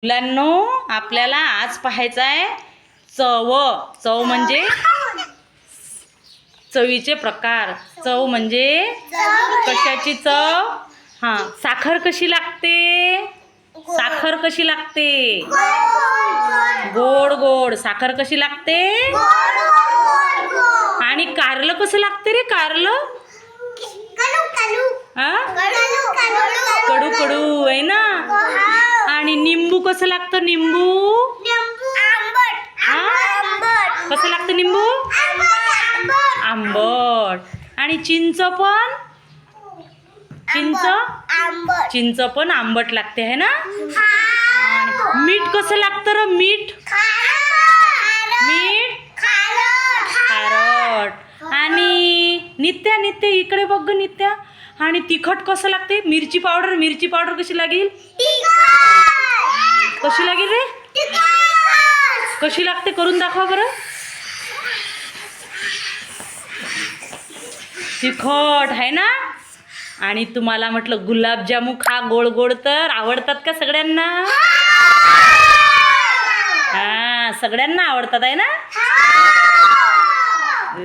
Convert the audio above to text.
मुलांनो, आपल्याला आज पाहायचं आहे चव. चव म्हणजे चवीचे प्रकार. चव म्हणजे कशाची चव. हां, साखर कशी लागते. साखर कशी लागते. गोड गोड. साखर कशी लागते. आणि कारलं कसं लागते रे. कारलं कडू कडू आहे ना. आणि निंबू कसं लागतं. निंबू कसं लागतं. निंबू आंबट. आणि चिंच पण चिंच पण आंबट लागते है ना. आणि मीठ कसं लागतं र. मीठ खारट. आणि नित्या नित्या इकडे बघ नित्या. आणि तिखट कसं लागते. मिरची पावडर कशी लागेल. कशी लागेल रे. कशी लागते करून दाखवा बरं. तिखट आहे ना. आणि तुम्हाला म्हटलं गुलाबजामू खा. गोड गोड तर आवडतात का सगळ्यांना. हा, सगळ्यांना आवडतात आहे ना.